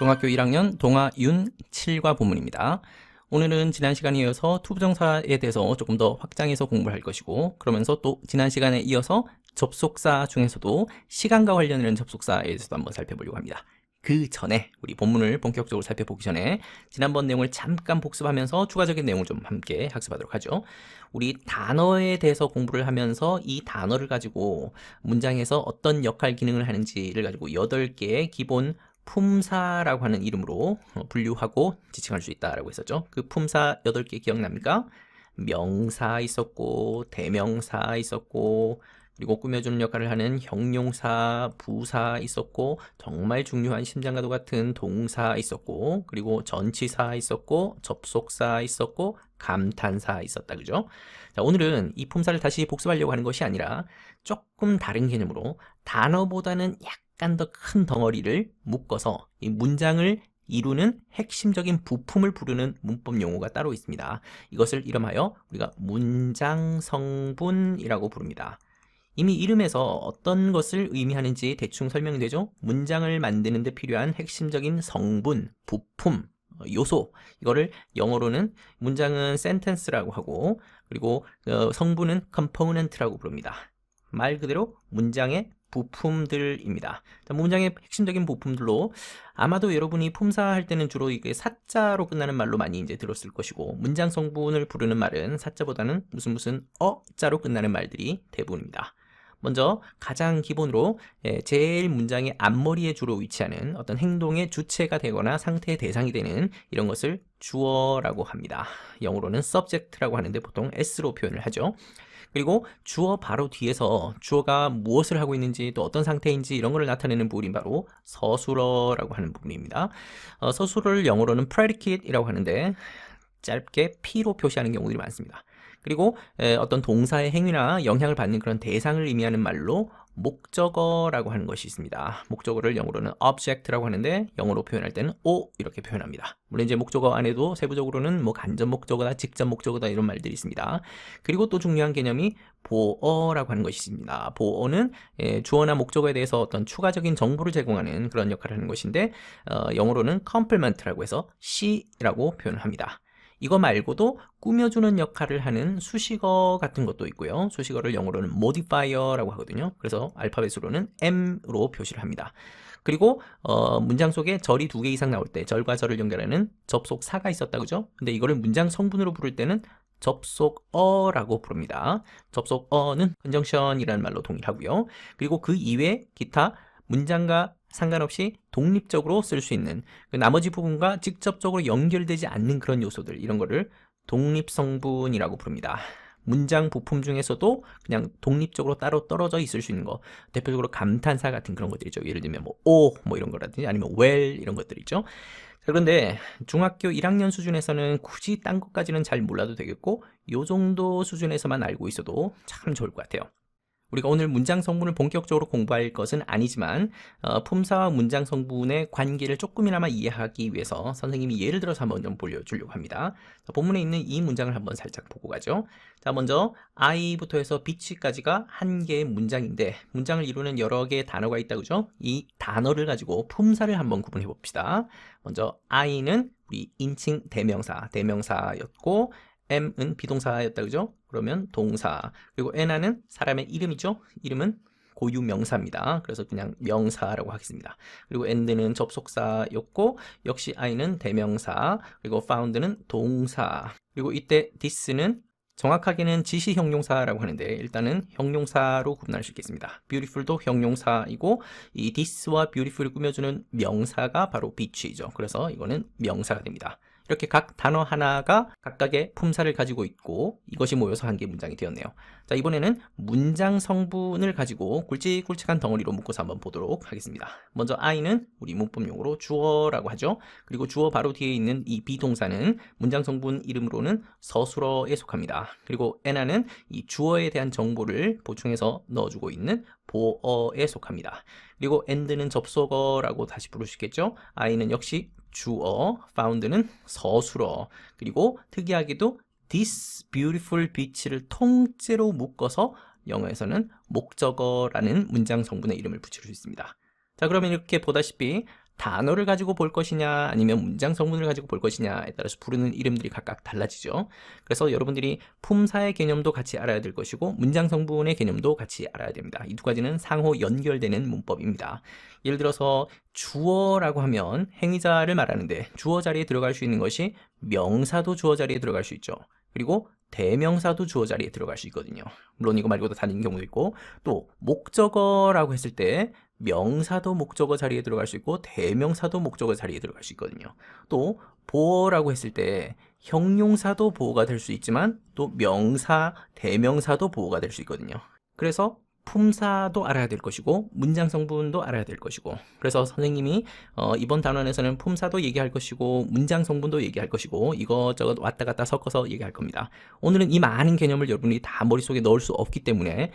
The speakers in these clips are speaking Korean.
중학교 1학년 동아 윤 7과 본문입니다. 오늘은 지난 시간에 이어서 투부정사에 대해서 조금 더 확장해서 공부를 할 것이고, 그러면서 또 지난 시간에 이어서 접속사 중에서도 시간과 관련된 접속사에 대해서도 한번 살펴보려고 합니다. 그 전에 우리 본문을 본격적으로 살펴보기 전에 지난번 내용을 잠깐 복습하면서 추가적인 내용을 좀 함께 학습하도록 하죠. 우리 단어에 대해서 공부를 하면서 이 단어를 가지고 문장에서 어떤 역할 기능을 하는지를 가지고 8개의 기본 품사라고 하는 이름으로 분류하고 지칭할 수 있다라고 했었죠. 그 품사 8개 기억납니까? 명사 있었고, 대명사 있었고, 그리고 꾸며주는 역할을 하는 형용사, 부사 있었고, 정말 중요한 심장과도 같은 동사 있었고, 그리고 전치사 있었고, 접속사 있었고, 감탄사 있었다. 그죠? 자, 오늘은 이 품사를 다시 복습하려고 하는 것이 아니라 조금 다른 개념으로 단어보다는 약간 더 큰 덩어리를 묶어서 이 문장을 이루는 핵심적인 부품을 부르는 문법 용어가 따로 있습니다. 이것을 이름하여 우리가 문장 성분이라고 부릅니다. 이미 이름에서 어떤 것을 의미하는지 대충 설명이 되죠? 문장을 만드는 데 필요한 핵심적인 성분, 부품, 요소, 이거를 영어로는 문장은 sentence라고 하고, 그리고 성분은 component라고 부릅니다. 말 그대로 문장의 부품들입니다. 자, 문장의 핵심적인 부품들로 아마도 여러분이 품사할 때는 주로 이게 사자로 끝나는 말로 많이 이제 들었을 것이고, 문장 성분을 부르는 말은 사자보다는 무슨 어자로 끝나는 말들이 대부분입니다. 먼저 가장 기본으로 제일 문장의 앞머리에 주로 위치하는 어떤 행동의 주체가 되거나 상태의 대상이 되는 이런 것을 주어라고 합니다. 영어로는 subject라고 하는데 보통 s로 표현을 하죠. 그리고 주어 바로 뒤에서 주어가 무엇을 하고 있는지 또 어떤 상태인지 이런 것을 나타내는 부분이 바로 서술어라고 하는 부분입니다. 서술어를 영어로는 predicate이라고 하는데 짧게 P로 표시하는 경우들이 많습니다. 그리고 어떤 동사의 행위나 영향을 받는 그런 대상을 의미하는 말로 목적어라고 하는 것이 있습니다. 목적어를 영어로는 object라고 하는데 영어로 표현할 때는 O 이렇게 표현합니다. 물론 이제 목적어 안에도 세부적으로는 뭐 간접 목적어다, 직접 목적어다 이런 말들이 있습니다. 그리고 또 중요한 개념이 보어라고 하는 것이 있습니다. 보어는 주어나 목적어에 대해서 어떤 추가적인 정보를 제공하는 그런 역할을 하는 것인데 영어로는 complement라고 해서 C라고 표현을 합니다. 이거 말고도 꾸며주는 역할을 하는 수식어 같은 것도 있고요. 수식어를 영어로는 modifier라고 하거든요. 그래서 알파벳으로는 M로 표시를 합니다. 그리고 문장 속에 절이 2개 이상 나올 때 절과 절을 연결하는 접속사가 있었다, 그죠? 근데 이거를 문장 성분으로 부를 때는 접속어라고 부릅니다. 접속어는 conjunction이라는 말로 동일하고요. 그리고 그 이외에 기타 문장과 상관없이 독립적으로 쓸 수 있는 그 나머지 부분과 직접적으로 연결되지 않는 그런 요소들, 이런 거를 독립성분이라고 부릅니다. 문장 부품 중에서도 그냥 독립적으로 따로 떨어져 있을 수 있는 거, 대표적으로 감탄사 같은 그런 것들이죠. 예를 들면 뭐 오, 뭐 이런 거라든지 아니면 well 이런 것들이죠. 그런데 중학교 1학년 수준에서는 굳이 딴 것까지는 잘 몰라도 되겠고, 요 정도 수준에서만 알고 있어도 참 좋을 것 같아요. 우리가 오늘 문장 성분을 본격적으로 공부할 것은 아니지만 품사와 문장 성분의 관계를 조금이나마 이해하기 위해서 선생님이 예를 들어서 한번 좀 보여주려고 합니다. 자, 본문에 있는 이 문장을 한번 살짝 보고 가죠. 자, 먼저 I부터 해서 B까지가 한 개의 문장인데 문장을 이루는 여러 개의 단어가 있다, 그죠? 이 단어를 가지고 품사를 한번 구분해 봅시다. 먼저 I는 우리 인칭 대명사였고, M은 비동사였다, 그죠? 그러면 동사. 그리고 N하는 사람의 이름이죠? 이름은 고유명사입니다. 그래서 그냥 명사라고 하겠습니다. 그리고 and는 접속사였고, 역시 I는 대명사, 그리고 found는 동사. 그리고 이때 this는 정확하게는 지시형용사라고 하는데 일단은 형용사로 구분할 수 있겠습니다. beautiful도 형용사이고, 이 this와 beautiful을 꾸며주는 명사가 바로 beach이죠. 그래서 이거는 명사가 됩니다. 이렇게 각 단어 하나가 각각의 품사를 가지고 있고 이것이 모여서 한 개의 문장이 되었네요. 자, 이번에는 문장 성분을 가지고 굵직굵직한 덩어리로 묶어서 한번 보도록 하겠습니다. 먼저 I는 우리 문법 용어로 주어라고 하죠. 그리고 주어 바로 뒤에 있는 이 비동사는 문장 성분 이름으로는 서술어에 속합니다. 그리고 N하는 이 주어에 대한 정보를 보충해서 넣어주고 있는 보어에 속합니다. 그리고 and는 접속어라고 다시 부를 수 있겠죠. I는 역시 주어, found는 서술어, 그리고 특이하게도 this beautiful beach를 통째로 묶어서 영어에서는 목적어라는 문장 성분의 이름을 붙일 수 있습니다. 자, 그러면 이렇게 보다시피 단어를 가지고 볼 것이냐 아니면 문장 성분을 가지고 볼 것이냐에 따라서 부르는 이름들이 각각 달라지죠. 그래서 여러분들이 품사의 개념도 같이 알아야 될 것이고 문장 성분의 개념도 같이 알아야 됩니다. 이 두 가지는 상호 연결되는 문법입니다. 예를 들어서 주어라고 하면 행위자를 말하는데 주어 자리에 들어갈 수 있는 것이 명사도 주어 자리에 들어갈 수 있죠. 그리고 대명사도 주어 자리에 들어갈 수 있거든요. 물론 이거 말고도 다른 경우도 있고, 또 목적어라고 했을 때 명사도 목적어 자리에 들어갈 수 있고 대명사도 목적어 자리에 들어갈 수 있거든요. 또 보어라고 했을 때 형용사도 보어가 될 수 있지만 또 명사, 대명사도 보어가 될 수 있거든요. 그래서 품사도 알아야 될 것이고 문장 성분도 알아야 될 것이고, 그래서 선생님이 이번 단원에서는 품사도 얘기할 것이고 문장 성분도 얘기할 것이고 이것저것 왔다 갔다 섞어서 얘기할 겁니다. 오늘은 이 많은 개념을 여러분이 다 머릿속에 넣을 수 없기 때문에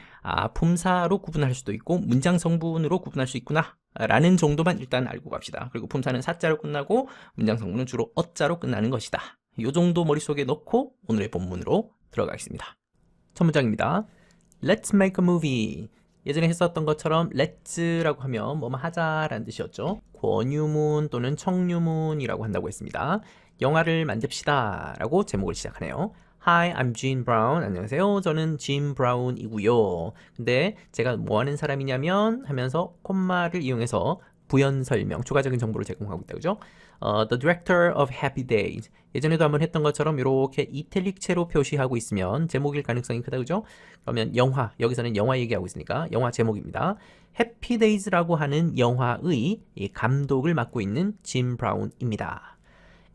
품사로 구분할 수도 있고 문장 성분으로 구분할 수 있구나 라는 정도만 일단 알고 갑시다. 그리고 품사는 사자로 끝나고 문장 성분은 주로 어자로 끝나는 것이다. 이 정도 머릿속에 넣고 오늘의 본문으로 들어가겠습니다. 첫 문장입니다. Let's make a movie. 예전에 했었던 것처럼 let's라고 하면 뭐뭐 하자라는 뜻이었죠. 권유문 또는 청유문이라고 한다고 했습니다. 영화를 만듭시다 라고 제목을 시작하네요. Hi, I'm Gene Brown. 안녕하세요. 저는 Gene Brown이고요. 근데 제가 뭐 하는 사람이냐면 하면서 콤마를 이용해서 부연 설명, 추가적인 정보를 제공하고 있다. 그죠? The director of Happy Days. 예전에도 한번 했던 것처럼 이렇게 이탈릭체로 표시하고 있으면 제목일 가능성이 크다. 그죠? 그러면 영화, 여기서는 영화 얘기하고 있으니까 영화 제목입니다. Happy Days라고 하는 영화의 감독을 맡고 있는 짐 브라운입니다.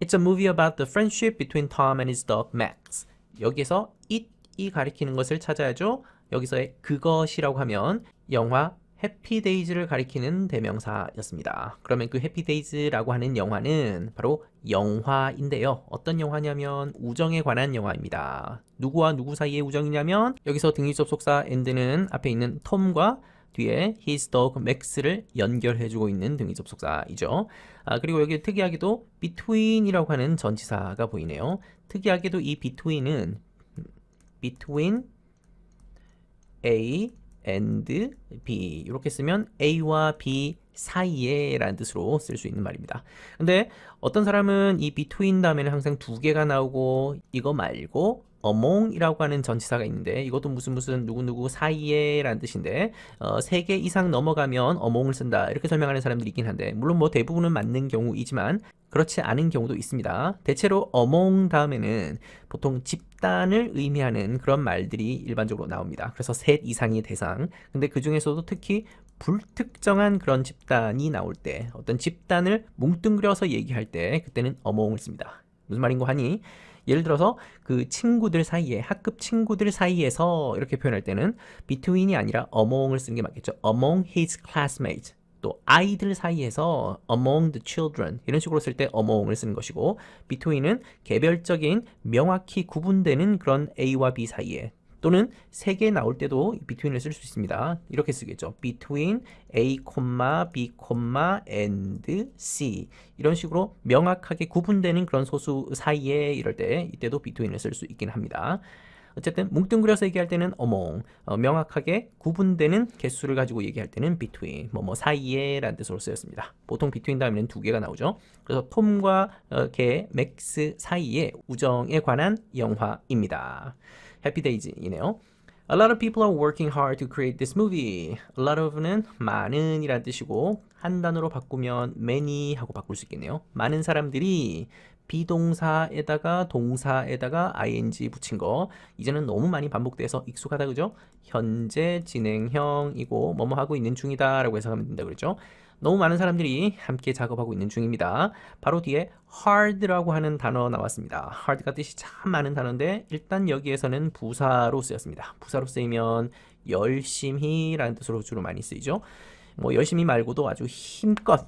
It's a movie about the friendship between Tom and his dog Max. 여기서 it이 가리키는 것을 찾아야죠. 여기서의 그것이라고 하면 영화 해피데이즈를 가리키는 대명사였습니다. 그러면 그 해피데이즈라고 하는 영화는 바로 영화인데요. 어떤 영화냐면 우정에 관한 영화입니다. 누구와 누구 사이의 우정이냐면 여기서 등위 접속사 and는 앞에 있는 톰과 뒤에 his dog max를 연결해주고 있는 등위 접속사이죠. 그리고 여기 특이하게도 between이라고 하는 전치사가 보이네요. 특이하게도 이 between은 between A and B 이렇게 쓰면 A와 B 사이에 라는 뜻으로 쓸 수 있는 말입니다. 근데 어떤 사람은 이 between 다음에는 항상 두 개가 나오고 이거 말고 among이라고 하는 전치사가 있는데 이것도 무슨 누구누구 사이에 라는 뜻인데 세 개 이상 넘어가면 among을 쓴다 이렇게 설명하는 사람들이 있긴 한데 물론 뭐 대부분은 맞는 경우이지만 그렇지 않은 경우도 있습니다. 대체로 among 다음에는 보통 집단을 의미하는 그런 말들이 일반적으로 나옵니다. 그래서 셋 이상의 대상. 근데 그 중에서도 특히 불특정한 그런 집단이 나올 때 어떤 집단을 뭉뚱그려서 얘기할 때 그때는 among을 씁니다. 무슨 말인고 하니 예를 들어서 그 친구들 사이에 학급 친구들 사이에서 이렇게 표현할 때는 between이 아니라 among을 쓰는 게 맞겠죠. among his classmates. 또 아이들 사이에서 among the children 이런 식으로 쓸 때 among을 쓰는 것이고 between은 개별적인 명확히 구분되는 그런 A와 B 사이에 또는 세 개 나올 때도 between을 쓸 수 있습니다. 이렇게 쓰겠죠. between A, B, and C 이런 식으로 명확하게 구분되는 그런 소수 사이에 이럴 때 이때도 between을 쓸 수 있긴 합니다. 어쨌든 뭉뚱그려서 얘기할 때는 among, 명확하게 구분되는 개수를 가지고 얘기할 때는 between, 뭐 사이에 라는 뜻으로 쓰였습니다. 보통 between 다음에는 두 개가 나오죠. 그래서 톰과 걔 맥스 사이의 우정에 관한 영화입니다. Happy Days이네요. A lot of people are working hard to create this movie. A lot of는 많은 이란 뜻이고 한 단어로 바꾸면 many 하고 바꿀 수 있겠네요. 많은 사람들이 비동사에다가 동사에다가 ing 붙인 거 이제는 너무 많이 반복돼서 익숙하다 그죠? 현재 진행형이고 뭐뭐 하고 있는 중이다 라고 해석하면 된다 그랬죠? 너무 많은 사람들이 함께 작업하고 있는 중입니다. 바로 뒤에 hard라고 하는 단어 나왔습니다. hard가 뜻이 참 많은 단어인데 일단 여기에서는 부사로 쓰였습니다. 부사로 쓰이면 열심히 라는 뜻으로 주로 많이 쓰이죠. 뭐 열심히 말고도 아주 힘껏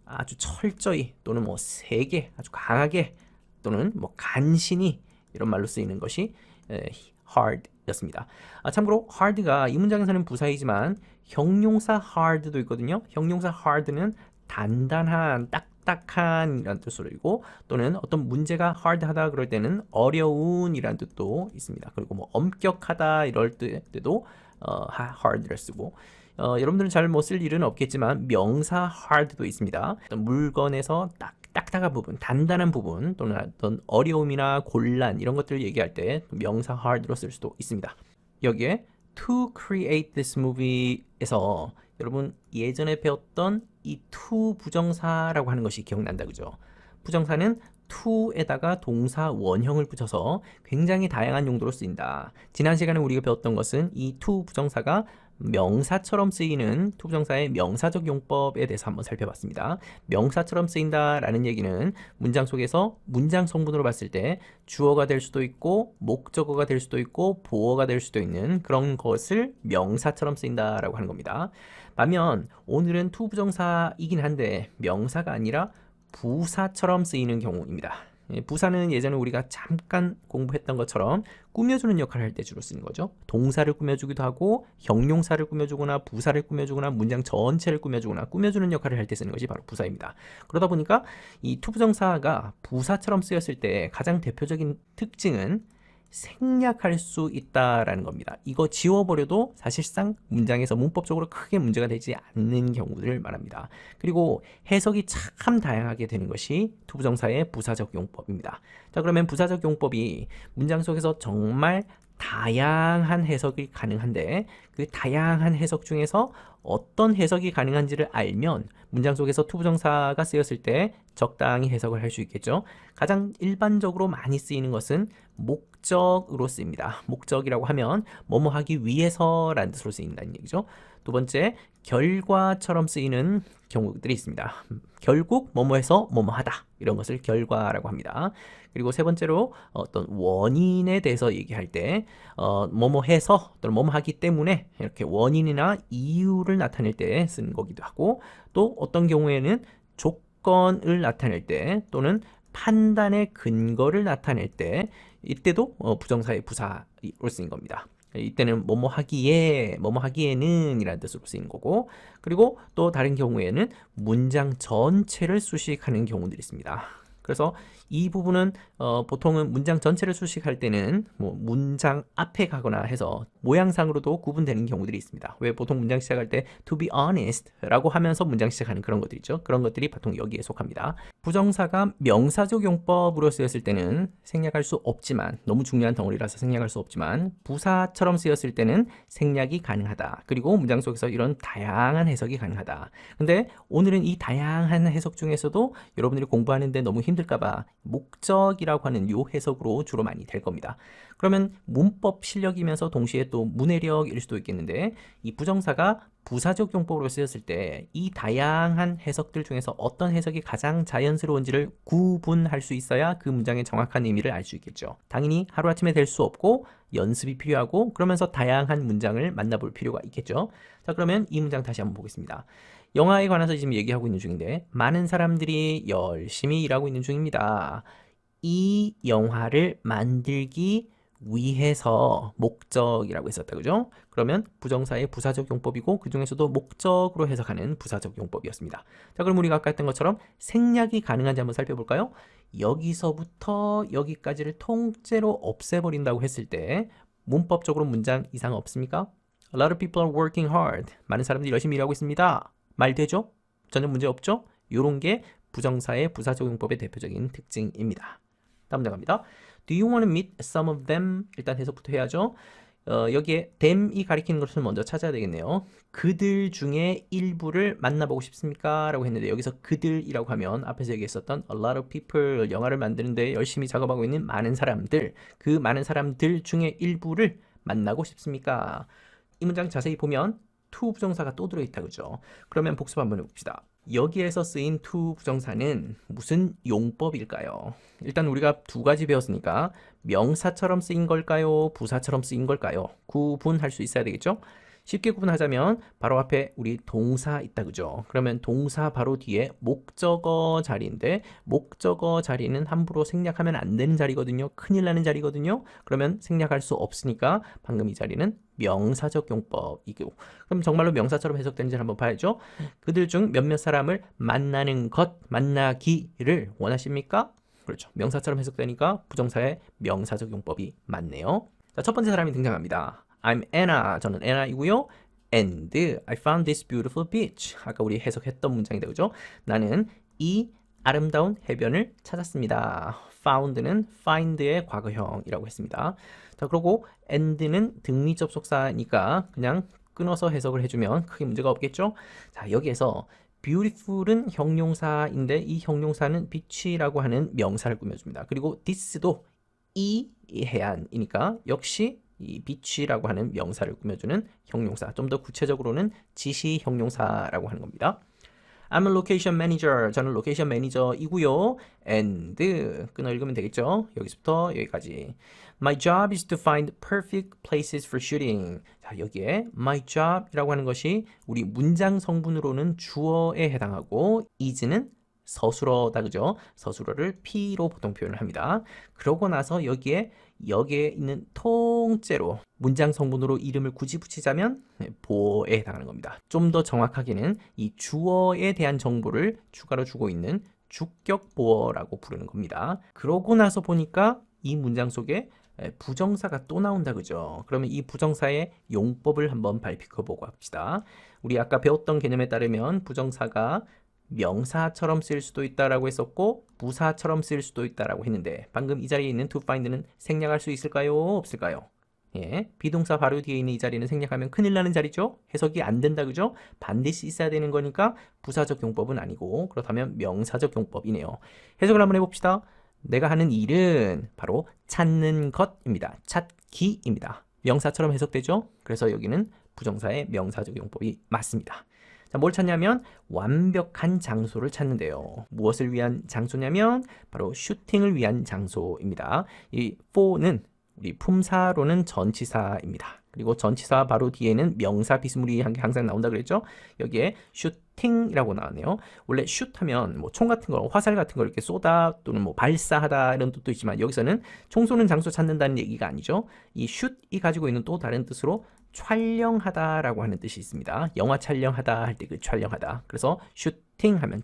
아주 철저히 또는 뭐 세게 아주 강하게 또는 뭐 간신히 이런 말로 쓰이는 것이 hard였습니다. 참고로 hard가 이 문장에서는 부사이지만 형용사 hard도 있거든요. 형용사 hard는 단단한 딱딱한 이라는 뜻으로 있고 또는 어떤 문제가 hard하다 그럴 때는 어려운 이라는 뜻도 있습니다. 그리고 뭐 엄격하다 이럴 때도 hard를 쓰고 여러분들은 잘 뭐 쓸 일은 없겠지만 명사 hard도 있습니다. 어떤 물건에서 딱딱한 부분, 단단한 부분 또는 어떤 어려움이나 곤란 이런 것들을 얘기할 때 명사 hard로 쓸 수도 있습니다. 여기에 to create this movie에서 여러분 예전에 배웠던 이 to 부정사라고 하는 것이 기억난다 그죠? 부정사는 to에다가 동사 원형을 붙여서 굉장히 다양한 용도로 쓰인다. 지난 시간에 우리가 배웠던 것은 이 to 부정사가 명사처럼 쓰이는 to 부정사의 명사적 용법에 대해서 한번 살펴봤습니다. 명사처럼 쓰인다라는 얘기는 문장 속에서 문장 성분으로 봤을 때 주어가 될 수도 있고 목적어가 될 수도 있고 보어가 될 수도 있는 그런 것을 명사처럼 쓰인다라고 하는 겁니다. 반면 오늘은 to 부정사이긴 한데 명사가 아니라 부사처럼 쓰이는 경우입니다. 부사는 예전에 우리가 잠깐 공부했던 것처럼 꾸며주는 역할을 할 때 주로 쓰는 거죠. 동사를 꾸며주기도 하고 형용사를 꾸며주거나 부사를 꾸며주거나 문장 전체를 꾸며주거나 꾸며주는 역할을 할 때 쓰는 것이 바로 부사입니다. 그러다 보니까 이 to 부정사가 부사처럼 쓰였을 때 가장 대표적인 특징은 생략할 수 있다라는 겁니다. 이거 지워버려도 사실상 문장에서 문법적으로 크게 문제가 되지 않는 경우들을 말합니다. 그리고 해석이 참 다양하게 되는 것이 to 부정사의 부사적 용법입니다. 자, 그러면 부사적 용법이 문장 속에서 정말 다양한 해석이 가능한데 그 다양한 해석 중에서 어떤 해석이 가능한지를 알면 문장 속에서 to 부정사가 쓰였을 때 적당히 해석을 할 수 있겠죠. 가장 일반적으로 많이 쓰이는 것은 목적으로 쓰입니다. 목적이라고 하면 뭐뭐 하기 위해서라는 뜻으로 쓰인다는 얘기죠. 두 번째, 결과처럼 쓰이는 경우들이 있습니다. 결국 뭐뭐해서 뭐뭐하다 이런 것을 결과라고 합니다. 그리고 세 번째로 어떤 원인에 대해서 얘기할 때 뭐뭐해서 또는 뭐뭐하기 때문에 이렇게 원인이나 이유를 나타낼 때 쓰는 거기도 하고 또 어떤 경우에는 조건을 나타낼 때 또는 판단의 근거를 나타낼 때 이때도 부정사의 부사로 쓰인 겁니다. 이때는 뭐뭐 하기에, 뭐뭐 하기에는 이라는 뜻으로 쓰이는 거고 그리고 또 다른 경우에는 문장 전체를 수식하는 경우들이 있습니다. 그래서 이 부분은 보통은 문장 전체를 수식할 때는 뭐 문장 앞에 가거나 해서 모양상으로도 구분되는 경우들이 있습니다. 왜 보통 문장 시작할 때 to be honest 라고 하면서 문장 시작하는 그런 것들 있죠. 그런 것들이 보통 여기에 속합니다. 부정사가 명사적 용법으로 쓰였을 때는 생략할 수 없지만 너무 중요한 덩어리라서 생략할 수 없지만 부사처럼 쓰였을 때는 생략이 가능하다. 그리고 문장 속에서 이런 다양한 해석이 가능하다. 근데 오늘은 이 다양한 해석 중에서도 여러분들이 공부하는데 너무 힘들까봐 목적이라고 하는 요 해석으로 주로 많이 될 겁니다. 그러면 문법 실력이면서 동시에 또 문해력일 수도 있겠는데 이 부정사가 부사적 용법으로 쓰였을 때 이 다양한 해석들 중에서 어떤 해석이 가장 자연스러운지를 구분할 수 있어야 그 문장의 정확한 의미를 알 수 있겠죠. 당연히 하루아침에 될 수 없고 연습이 필요하고 그러면서 다양한 문장을 만나볼 필요가 있겠죠. 자, 그러면 이 문장 다시 한번 보겠습니다. 영화에 관해서 지금 얘기하고 있는 중인데 많은 사람들이 열심히 일하고 있는 중입니다. 이 영화를 만들기 위해서 목적이라고 했었다 그죠? 그러면 부정사의 부사적 용법이고 그 중에서도 목적으로 해석하는 부사적 용법이었습니다. 자, 그럼 우리가 아까 했던 것처럼 생략이 가능한지 한번 살펴볼까요? 여기서부터 여기까지를 통째로 없애버린다고 했을 때 문법적으로 문장 이상 없습니까? A lot of people are working hard. 많은 사람들이 열심히 일하고 있습니다. 말 되죠? 전혀 문제 없죠? 이런 게 부정사의 부사적 용법의 대표적인 특징입니다. 다음 문장 갑니다. Do you want to meet some of them? 일단 해석부터 해야죠. 여기에 them이 가리키는 것을 먼저 찾아야 되겠네요. 그들 중에 일부를 만나보고 싶습니까? 라고 했는데 여기서 그들이라고 하면 앞에서 얘기했었던 a lot of people, 영화를 만드는데 열심히 작업하고 있는 많은 사람들, 그 많은 사람들 중에 일부를 만나고 싶습니까? 이 문장 자세히 보면 to 부정사가 또 들어있다 그죠? 그러면 복습 한번 해봅시다. 여기에서 쓰인 to 부정사는 무슨 용법일까요? 일단 우리가 두 가지 배웠으니까 명사처럼 쓰인 걸까요? 부사처럼 쓰인 걸까요? 구분할 수 있어야 되겠죠? 쉽게 구분하자면 바로 앞에 우리 동사 있다 그죠? 그러면 동사 바로 뒤에 목적어 자리인데 목적어 자리는 함부로 생략하면 안 되는 자리거든요. 큰일 나는 자리거든요. 그러면 생략할 수 없으니까 방금 이 자리는 명사적 용법이고 그럼 정말로 명사처럼 해석되는지를 한번 봐야죠. 그들 중 몇몇 사람을 만나는 것, 만나기를 원하십니까? 그렇죠. 명사처럼 해석되니까 부정사의 명사적 용법이 맞네요. 자, 첫 번째 사람이 등장합니다. I'm Anna. 저는 Anna이고요. And I found this beautiful beach. 아까 우리 해석했던 문장이다, 그죠? 나는 이 아름다운 해변을 찾았습니다. found는 find의 과거형이라고 했습니다. 자, 그리고 and는 등위 접속사니까 그냥 끊어서 해석을 해주면 크게 문제가 없겠죠? 자, 여기에서 beautiful은 형용사인데 이 형용사는 beach라고 하는 명사를 꾸며줍니다. 그리고 this도 이 해안이니까 역시 이 beach라고 하는 명사를 꾸며주는 형용사, 좀 더 구체적으로는 지시 형용사라고 하는 겁니다. I'm a location manager. 저는 로케이션 매니저이고요. And 끊어 읽으면 되겠죠? 여기서부터 여기까지. My job is to find perfect places for shooting. 자, 여기에 my job이라고 하는 것이 우리 문장 성분으로는 주어에 해당하고 is는 서술어다, 그죠? 서술어를 P로 보통 표현을 합니다. 그러고 나서 여기에 있는 통째로 문장 성분으로 이름을 굳이 붙이자면 보어에 해당하는 겁니다. 좀 더 정확하게는 이 주어에 대한 정보를 추가로 주고 있는 주격 보어라고 부르는 겁니다. 그러고 나서 보니까 이 문장 속에 부정사가 또 나온다, 그죠? 그러면 이 부정사의 용법을 한번 발표해보고 합시다. 우리 아까 배웠던 개념에 따르면 부정사가 명사처럼 쓰일 수도 있다라고 했었고 부사처럼 쓰일 수도 있다라고 했는데 방금 이 자리에 있는 to find는 생략할 수 있을까요? 없을까요? 예, 비동사 바로 뒤에 있는 이 자리는 생략하면 큰일 나는 자리죠? 해석이 안 된다, 그죠? 반드시 있어야 되는 거니까 부사적 용법은 아니고 그렇다면 명사적 용법이네요. 해석을 한번 해봅시다. 내가 하는 일은 바로 찾는 것입니다. 찾기입니다. 명사처럼 해석되죠? 그래서 여기는 부정사의 명사적 용법이 맞습니다. 자, 뭘 찾냐면 완벽한 장소를 찾는데요. 무엇을 위한 장소냐면 바로 슈팅을 위한 장소입니다. 이 for는 우리 품사로는 전치사입니다. 그리고 전치사 바로 뒤에는 명사 비스무리한 게 항상 나온다 그랬죠? 여기에 슈팅이라고 나왔네요. 원래 슛하면 뭐 총 같은 거, 화살 같은 걸 이렇게 쏘다 또는 뭐 발사하다 이런 뜻도 있지만 여기서는 총 쏘는 장소 찾는다는 얘기가 아니죠. 이 슛이 가지고 있는 또 다른 뜻으로 촬영하다라고 하는 뜻이 있습니다. 영화 촬영하다 할 때 그 촬영하다. 그래서 슈팅 하면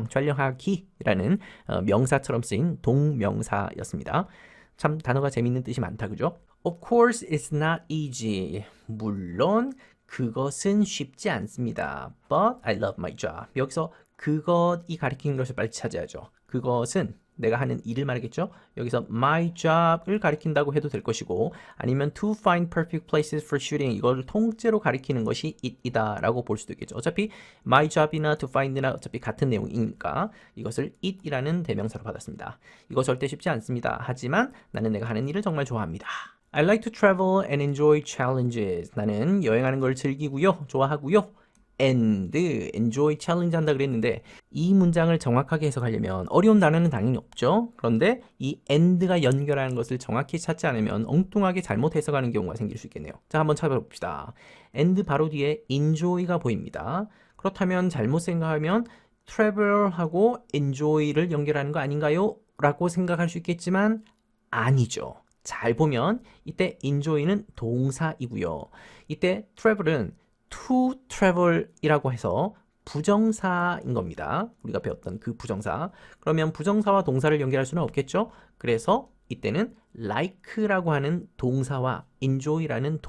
촬영하기라는 명사처럼 쓰인 동명사였습니다. 참 단어가 재밌는 뜻이 많다, 그죠? Of course it's not easy. 물론 그것은 쉽지 않습니다. But I love my job. 여기서 그것이 가리키는 것을 빨리 찾아야죠. 그것은 내가 하는 일을 말하겠죠? 여기서 my job을 가리킨다고 해도 될 것이고 아니면 to find perfect places for shooting 이걸 통째로 가리키는 것이 it이다 라고 볼 수도 있겠죠. 어차피 my job이나 to find나 어차피 같은 내용이니까 이것을 it이라는 대명사로 받았습니다. 이거 절대 쉽지 않습니다. 하지만 나는 내가 하는 일을 정말 좋아합니다. I like to travel and enjoy challenges. 나는 여행하는 걸 즐기고요. 좋아하고요. and enjoy challenge 한다 그랬는데 이 문장을 정확하게 해석하려면 어려운 단어는 당연히 없죠. 그런데 이 and가 연결하는 것을 정확히 찾지 않으면 엉뚱하게 잘못 해석하는 경우가 생길 수 있겠네요. 자, 한번 찾아봅시다. and 바로 뒤에 enjoy가 보입니다. 그렇다면 잘못 생각하면 travel하고 enjoy를 연결하는 거 아닌가요? 라고 생각할 수 있겠지만 아니죠. 잘 보면 이때 enjoy는 동사이고요. 이때 travel은 to travel이라고 해서 부정사인 겁니다. 우리가 배웠던 그 부정사. 그러면 부정사와 동사를 연결할 수는 없겠죠? 그래서 이때는 like라고 하는 동사와 enjoy라는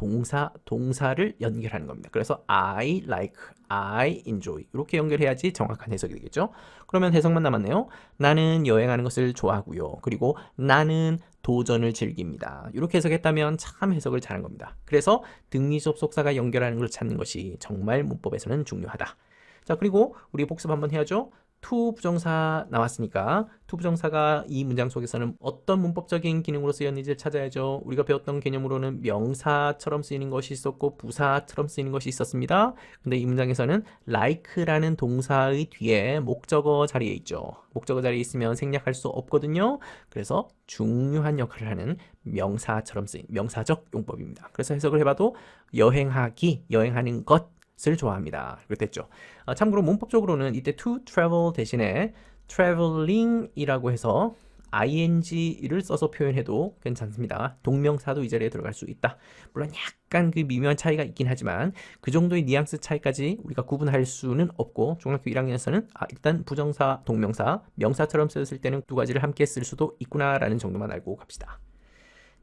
동사를 연결하는 겁니다. 그래서 I like, I enjoy 이렇게 연결해야지 정확한 해석이 되겠죠? 그러면 해석만 남았네요. 나는 여행하는 것을 좋아하고요. 그리고 나는 도전을 즐깁니다. 이렇게 해석했다면 참 해석을 잘한 겁니다. 그래서 등위 접속사가 연결하는 걸 찾는 것이 정말 문법에서는 중요하다. 자, 그리고 우리 복습 한번 해야죠. to 부정사 나왔으니까 to 부정사가 이 문장 속에서는 어떤 문법적인 기능으로 쓰였는지를 찾아야죠. 우리가 배웠던 개념으로는 명사처럼 쓰이는 것이 있었고 부사처럼 쓰이는 것이 있었습니다. 근데 이 문장에서는 like라는 동사의 뒤에 목적어 자리에 있죠. 목적어 자리에 있으면 생략할 수 없거든요. 그래서 중요한 역할을 하는 명사처럼 쓰인 명사적 용법입니다. 그래서 해석을 해봐도 여행하기, 여행하는 것 을 좋아합니다. 이렇게 됐죠. 참고로 문법적으로는 이때 to travel 대신에 traveling이라고 해서 ing를 써서 표현해도 괜찮습니다. 동명사도 이 자리에 들어갈 수 있다. 물론 약간 그 미묘한 차이가 있긴 하지만 그 정도의 뉘앙스 차이까지 우리가 구분할 수는 없고 중학교 1학년에서는 일단 부정사, 동명사, 명사처럼 쓰였을 때는 두 가지를 함께 쓸 수도 있구나라는 정도만 알고 갑시다.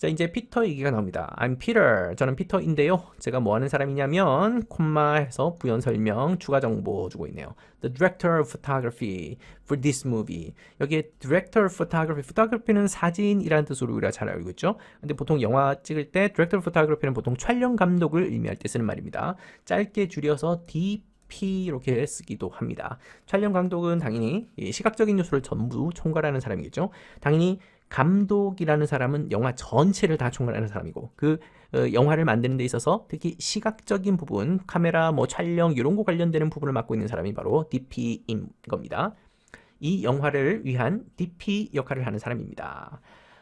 자, 이제 피터 얘기가 나옵니다. I'm Peter. 저는 피터인데요. 제가 뭐 하는 사람이냐면 콤마 해서 부연 설명, 추가 정보 주고 있네요. The director of photography for this movie. 여기에 director of photography, photography는 사진이라는 뜻으로 우리가 잘 알고 있죠. 근데 보통 영화 찍을 때 director of photography는 보통 촬영 감독을 의미할 때 쓰는 말입니다. 짧게 줄여서 DP 이렇게 쓰기도 합니다. 촬영 감독은 당연히 시각적인 요소를 전부 총괄하는 사람이겠죠. 당연히 감독이라는 사람은 영화 전체를 다 총괄하는 사람이고 그 영화를 만드는 데 있어서 특히 시각적인 부분, 카메라, 뭐 촬영 이런 거 관련되는 부분을 맡고 있는 사람이 바로 DP인 겁니다. 이 영화를 위한 DP 역할을 하는 사람입니다.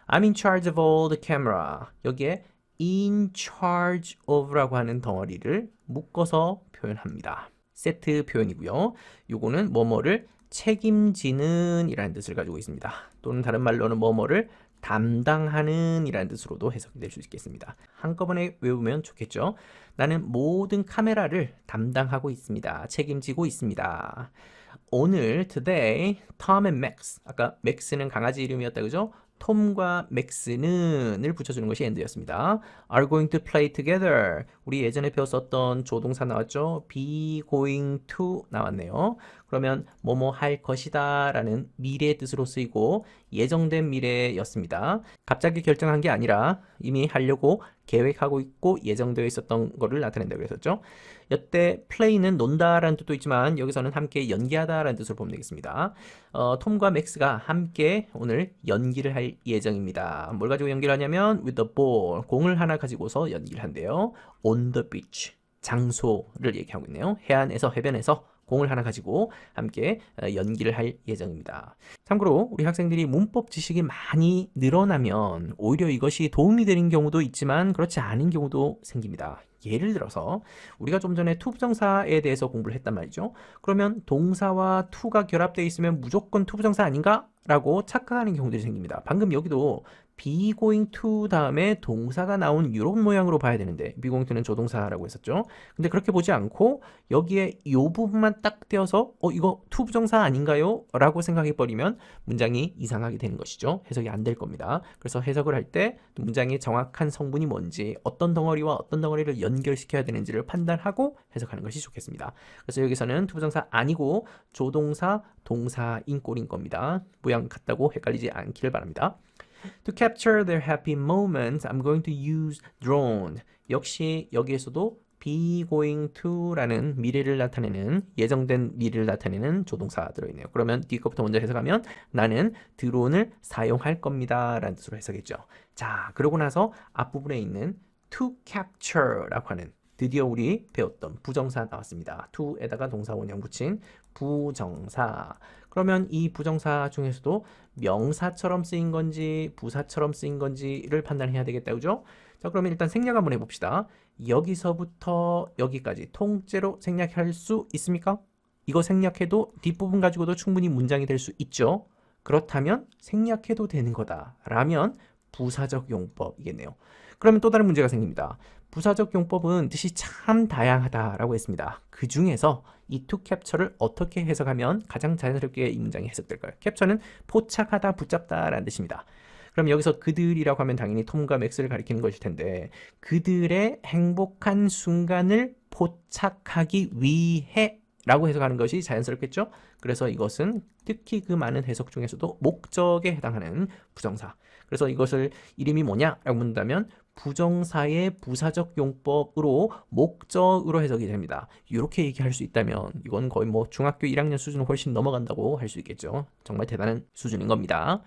I'm in charge of all the camera. 여기에 in charge of라고 하는 덩어리를 묶어서 표현합니다. 세트 표현이고요. 요거는 뭐뭐를 책임지는 이라는 뜻을 가지고 있습니다. 또는 다른 말로는 뭐뭐를 담당하는 이라는 뜻으로도 해석이 될 수 있겠습니다. 한꺼번에 외우면 좋겠죠. 나는 모든 카메라를 담당하고 있습니다. 책임지고 있습니다. 오늘 today Tom and Max, 아까 Max는 강아지 이름이었다 그죠? 톰과 맥스는을 붙여주는 것이 end였습니다. are going to play together. 우리 예전에 배웠었던 조동사 나왔죠? be going to 나왔네요. 그러면 뭐뭐 할 것이다 라는 미래의 뜻으로 쓰이고 예정된 미래였습니다. 갑자기 결정한 게 아니라 이미 하려고 계획하고 있고 예정되어 있었던 거를 나타낸다고 했었죠. 이때 play는 논다라는 뜻도 있지만 여기서는 함께 연기하다라는 뜻으로 보면 되겠습니다. 톰과 맥스가 함께 오늘 연기를 할 예정입니다. 뭘 가지고 연기를 하냐면 with the ball, 공을 하나 가지고서 연기를 한대요. on the beach, 장소를 얘기하고 있네요. 해안에서, 해변에서 공을 하나 가지고 함께 연기를 할 예정입니다. 참고로 우리 학생들이 문법 지식이 많이 늘어나면 오히려 이것이 도움이 되는 경우도 있지만 그렇지 않은 경우도 생깁니다. 예를 들어서 우리가 좀 전에 투부정사에 대해서 공부를 했단 말이죠. 그러면 동사와 to가 결합되어 있으면 무조건 투부정사 아닌가? 라고 착각하는 경우들이 생깁니다. 방금 여기도 be going to 다음에 동사가 나온 이런 모양으로 봐야 되는데 be going to는 조동사라고 했었죠. 근데 그렇게 보지 않고 여기에 이 부분만 딱 떼어서 이거 투부정사 아닌가요? 라고 생각해버리면 문장이 이상하게 되는 것이죠. 해석이 안 될 겁니다. 그래서 해석을 할 때 문장의 정확한 성분이 뭔지 어떤 덩어리와 어떤 덩어리를 연결시켜야 되는지를 판단하고 해석하는 것이 좋겠습니다. 그래서 여기서는 투부정사 아니고 조동사, 동사인 꼴인 겁니다. 모양 같다고 헷갈리지 않기를 바랍니다. To capture their happy moments, I'm going to use drone. 역시 여기에서도 be going to라는 미래를 나타내는 예정된 미래를 나타내는 조동사 들어있네요. 그러면 뒤 것부터 먼저 해석하면 나는 드론을 사용할 겁니다 라는 뜻으로 해석했죠. 자, 그러고 나서 앞부분에 있는 to capture라고 하는 드디어 우리 배웠던 부정사 나왔습니다. to에다가 동사 원형 붙인 부정사. 그러면 이 부정사 중에서도 명사처럼 쓰인 건지 부사처럼 쓰인 건지를 판단해야 되겠다. 그죠? 자, 그러면 일단 생략 한번 해봅시다. 여기서부터 여기까지 통째로 생략할 수 있습니까? 이거 생략해도 뒷부분 가지고도 충분히 문장이 될 수 있죠. 그렇다면 생략해도 되는 거다 라면 부사적 용법이겠네요. 그러면 또 다른 문제가 생깁니다. 부사적 용법은 뜻이 참 다양하다라고 했습니다. 그 중에서 이 to capture를 어떻게 해석하면 가장 자연스럽게 이 문장이 해석될까요? capture는 포착하다, 붙잡다라는 뜻입니다. 그럼 여기서 그들이라고 하면 당연히 톰과 맥스를 가리키는 것일 텐데 그들의 행복한 순간을 포착하기 위해 라고 해석하는 것이 자연스럽겠죠? 그래서 이것은 특히 그 많은 해석 중에서도 목적에 해당하는 부정사. 그래서 이것을 이름이 뭐냐라고 묻는다면 부정사의 부사적 용법으로 목적으로 해석이 됩니다. 이렇게 얘기할 수 있다면 이건 거의 뭐 중학교 1학년 수준을 훨씬 넘어간다고 할 수 있겠죠. 정말 대단한 수준인 겁니다.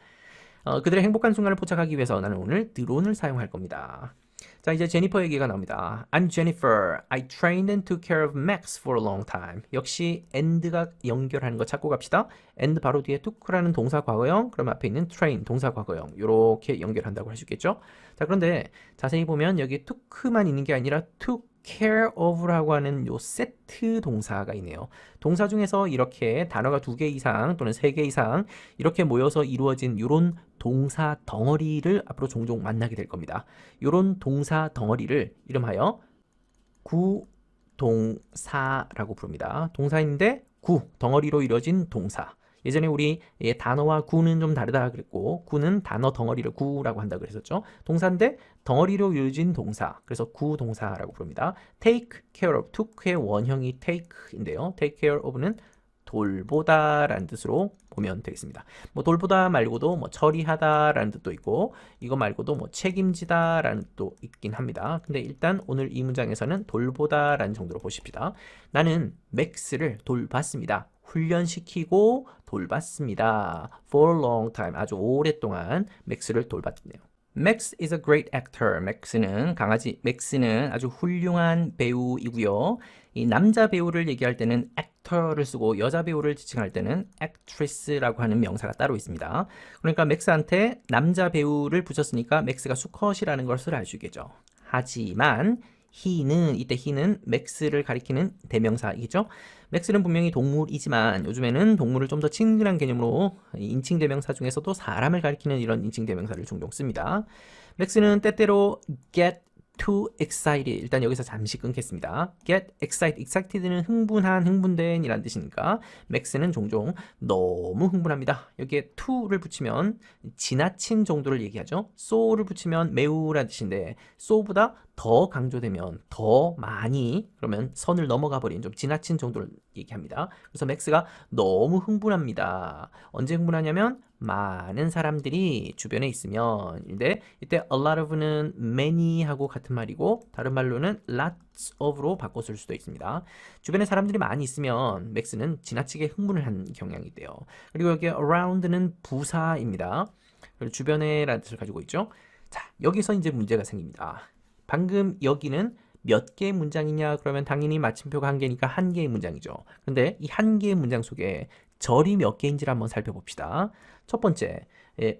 그들의 행복한 순간을 포착하기 위해서 나는 오늘 드론을 사용할 겁니다. 자, 이제 제니퍼 얘기가 나옵니다. I'm Jennifer. I trained and took care of Max for a long time. 역시 and가 연결하는 거 찾고 갑시다. and 바로 뒤에 took라는 동사 과거형, 그럼 앞에 있는 train 동사 과거형 이렇게 연결한다고 할 수 있겠죠. 자, 그런데 자세히 보면 여기 took만 있는 게 아니라 took care of라고 하는 요 세트 동사가 있네요. 동사 중에서 이렇게 단어가 2개 이상 또는 3개 이상 이렇게 모여서 이루어진 이런 동사 덩어리를 앞으로 종종 만나게 될 겁니다. 이런 동사 덩어리를 이름하여 구동사라고 부릅니다. 동사인데 구, 덩어리로 이루어진 동사. 예전에 우리 단어와 구는 좀 다르다 그랬고 구는 단어 덩어리를 구라고 한다 그랬었죠. 동사인데 덩어리로 이루어진 동사. 그래서 구동사라고 부릅니다. take care of, took의 원형이 take인데요. take care of는 돌보다라는 뜻으로 보면 되겠습니다. 뭐 돌보다 말고도 뭐 처리하다라는 뜻도 있고 이거 말고도 뭐 책임지다라는 뜻도 있긴 합니다. 근데 일단 오늘 이 문장에서는 돌보다라는 정도로 보십시다. 나는 맥스를 돌봤습니다. 훈련시키고 돌봤습니다. For a long time. 아주 오랫동안 맥스를 돌봤네요. Max is a great actor. 맥스는 아주 훌륭한 배우이고요. 이 남자 배우를 얘기할 때는 actor를 쓰고 여자 배우를 지칭할 때는 actress라고 하는 명사가 따로 있습니다. 그러니까 맥스한테 남자 배우를 붙였으니까 맥스가 수컷이라는 것을 알 수 있겠죠. 하지만 이때 he는 맥스를 가리키는 대명사이겠죠. 맥스는 분명히 동물이지만 요즘에는 동물을 좀 더 친근한 개념으로 인칭 대명사 중에서도 사람을 가리키는 이런 인칭 대명사를 종종 씁니다. 맥스는 때때로 get too excited. 일단 여기서 잠시 끊겠습니다. get excited는 흥분한, 흥분된 이란 뜻이니까 맥스는 종종 너무 흥분합니다. 여기에 to를 붙이면 지나친 정도를 얘기하죠. so를 붙이면 매우란 뜻인데 so보다 더 강조되면 더 많이 그러면 선을 넘어가 버린 좀 지나친 정도를 얘기합니다. 그래서 맥스가 너무 흥분합니다. 언제 흥분하냐면 많은 사람들이 주변에 있으면 근데 이때 a lot of는 many하고 같은 말이고 다른 말로는 lots of로 바꿔 쓸 수도 있습니다. 주변에 사람들이 많이 있으면 맥스는 지나치게 흥분을 한 경향이 있대요. 그리고 여기 around는 부사입니다. 그리고 주변에라는 뜻을 가지고 있죠. 자, 여기서 이제 문제가 생깁니다. 방금 여기는 몇 개의 문장이냐 그러면 당연히 마침표가 한 개니까 한 개의 문장이죠. 근데 이 한 개의 문장 속에 절이 몇 개인지를 한번 살펴봅시다. 첫 번째,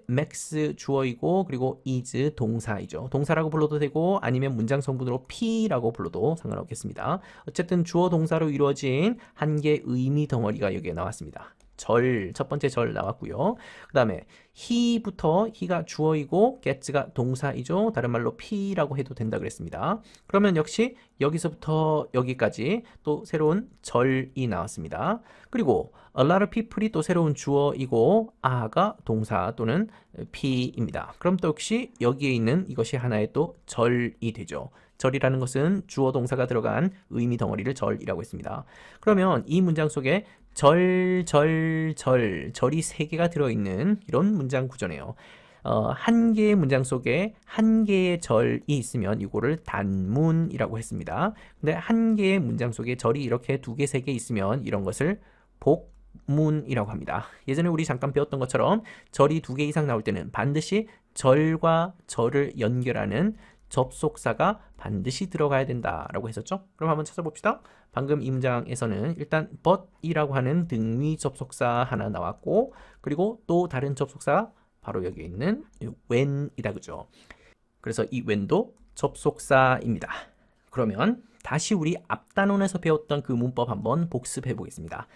max 주어이고 그리고 is 동사이죠. 동사라고 불러도 되고 아니면 문장 성분으로 P라고 불러도 상관없겠습니다. 어쨌든 주어 동사로 이루어진 한 개의 의미 덩어리가 여기에 나왔습니다. 첫 번째 절 나왔고요. 그 다음에 he가 주어이고 gets가 동사이죠. 다른 말로 P라고 해도 된다 그랬습니다. 그러면 역시 여기서부터 여기까지 또 새로운 절이 나왔습니다. 그리고 a lot of people이 또 새로운 주어이고 a가 동사 또는 P입니다. 그럼 또 역시 여기에 있는 이것이 하나의 또 절이 되죠. 절이라는 것은 주어 동사가 들어간 의미 덩어리를 절이라고 했습니다. 그러면 이 문장 속에 절이 3개가 들어있는 이런 문장 구조네요. 한 개의 문장 속에 한 개의 절이 있으면 이거를 단문이라고 했습니다. 근데 한 개의 문장 속에 절이 이렇게 2개, 3개 있으면 이런 것을 복문이라고 합니다. 예전에 우리 잠깐 배웠던 것처럼 절이 2개 이상 나올 때는 반드시 절과 절을 연결하는 접속사가 반드시 들어가야 된다라고 했었죠. 그럼 한번 찾아봅시다. 방금 이 문장에서는 일단 but이라고 하는 등위 접속사 하나 나왔고 그리고 또 다른 접속사 바로 여기 있는 when이다 그죠. 그래서 이 when도 접속사입니다. 그러면 다시 우리 앞단원에서 배웠던 그 문법 한번 복습해 보겠습니다.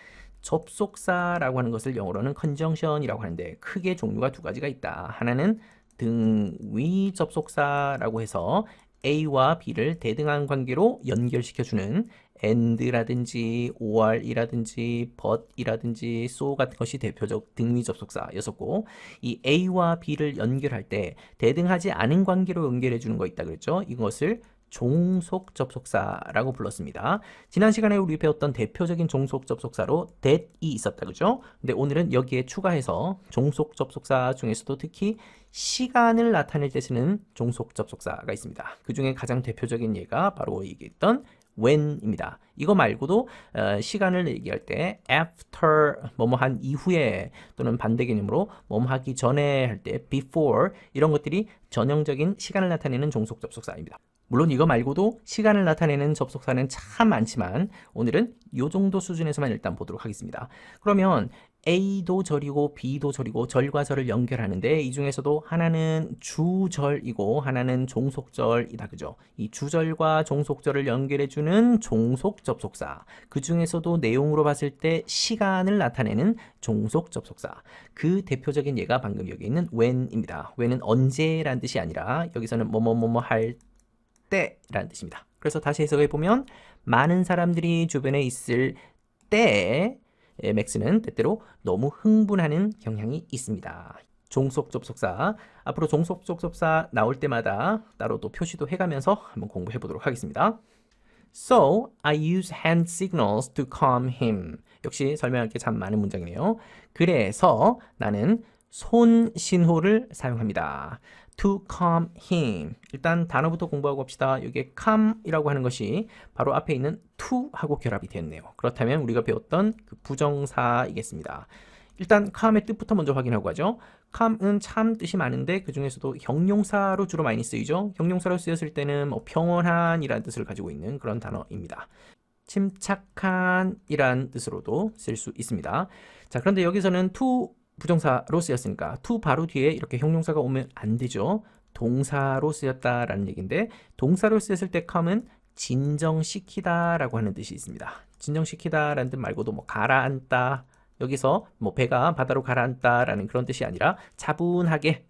접속사라고 하는 것을 영어로는 conjunction이라고 하는데 크게 종류가 2가지가 있다. 하나는 등위 접속사라고 해서 A와 B를 대등한 관계로 연결시켜주는 and라든지 or이라든지 but이라든지 so 같은 것이 대표적 등위 접속사였었고 이 A와 B를 연결할 때 대등하지 않은 관계로 연결해 주는 거 있다 그랬죠. 이것을 종속 접속사라고 불렀습니다. 지난 시간에 우리 배웠던 대표적인 종속 접속사로 that이 있었다 그죠? 근데 오늘은 여기에 추가해서 종속 접속사 중에서도 특히 시간을 나타낼 때 쓰는 종속 접속사가 있습니다. 그 중에 가장 대표적인 예가 바로 얘기했던 when입니다. 이거 말고도 시간을 얘기할 때 after 뭐뭐 한 이후에 또는 반대 개념으로 뭐뭐 하기 전에 할 때 before 이런 것들이 전형적인 시간을 나타내는 종속 접속사입니다. 물론 이거 말고도 시간을 나타내는 접속사는 참 많지만 오늘은 이 정도 수준에서만 일단 보도록 하겠습니다. 그러면 A도 절이고 B도 절이고 절과 절을 연결하는데 이 중에서도 하나는 주절이고 하나는 종속절이다 그죠? 이 주절과 종속절을 연결해주는 종속 접속사 그 중에서도 내용으로 봤을 때 시간을 나타내는 종속 접속사 그 대표적인 예가 방금 여기 있는 when입니다. when은 언제라는 뜻이 아니라 여기서는 뭐뭐뭐뭐 할 때라는 뜻입니다. 그래서 다시 해석해 보면 많은 사람들이 주변에 있을 때 max는 때때로 너무 흥분하는 경향이 있습니다. 종속 접속사, 앞으로 종속 접속사 나올 때마다 따로 또 표시도 해가면서 한번 공부해 보도록 하겠습니다. So, I use hand signals to calm him. 역시 설명할 게 참 많은 문장이네요. 그래서 나는 손 신호를 사용합니다. To calm him. 일단 단어부터 공부하고 합시다. 이게 calm이라고 하는 것이 바로 앞에 있는 to하고 결합이 되었네요. 그렇다면 우리가 배웠던 그 부정사이겠습니다. 일단 calm의 뜻부터 먼저 확인하고 하죠. calm은 참 뜻이 많은데 그 중에서도 형용사로 주로 많이 쓰이죠. 형용사로 쓰였을 때는 뭐 평온한이라는 뜻을 가지고 있는 그런 단어입니다. 침착한이란 뜻으로도 쓸 수 있습니다. 자, 그런데 여기서는 to 부정사로 쓰였으니까 to 바로 뒤에 이렇게 형용사가 오면 안 되죠. 동사로 쓰였다라는 얘기인데 동사로 쓰였을 때 calm은 진정시키다라고 하는 뜻이 있습니다. 진정시키다라는 뜻 말고도 뭐 가라앉다, 여기서 뭐 배가 바다로 가라앉다라는 그런 뜻이 아니라 차분하게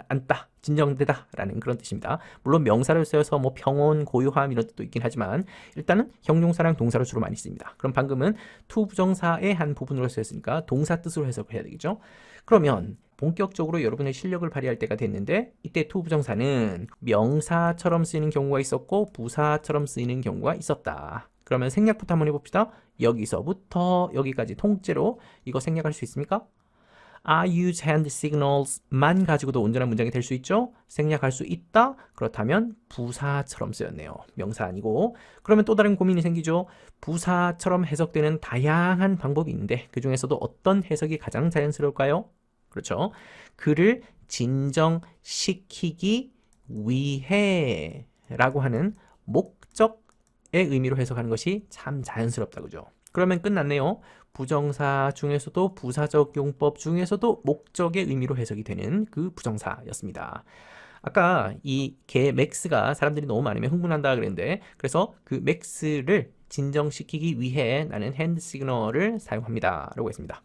앉다, 진정되다 라는 그런 뜻입니다. 물론 명사를 쓰여서 뭐 평온, 고요함 이런 뜻도 있긴 하지만 일단은 형용사랑 동사로 주로 많이 씁니다. 그럼 방금은 to 부정사의 한 부분으로 쓰였으니까 동사 뜻으로 해석을 해야 되겠죠. 그러면 본격적으로 여러분의 실력을 발휘할 때가 됐는데 이때 to 부정사는 명사처럼 쓰이는 경우가 있었고 부사처럼 쓰이는 경우가 있었다. 그러면 생략부터 한번 해봅시다. 여기서부터 여기까지 통째로 이거 생략할 수 있습니까? I use hand signals만 가지고도 온전한 문장이 될 수 있죠? 생략할 수 있다? 그렇다면 부사처럼 쓰였네요. 명사 아니고. 그러면 또 다른 고민이 생기죠? 부사처럼 해석되는 다양한 방법이 있는데 그 중에서도 어떤 해석이 가장 자연스러울까요? 그렇죠. 그를 진정시키기 위해 라고 하는 목적 의 의미로 해석하는 것이 참 자연스럽다, 그죠? 그러면 끝났네요. 부정사 중에서도 부사적 용법 중에서도 목적의 의미로 해석이 되는 그 부정사였습니다. 아까 이 개 맥스가 사람들이 너무 많으면 흥분한다 그랬는데 그래서 그 맥스를 진정시키기 위해 나는 핸드 시그널을 사용합니다 라고 했습니다.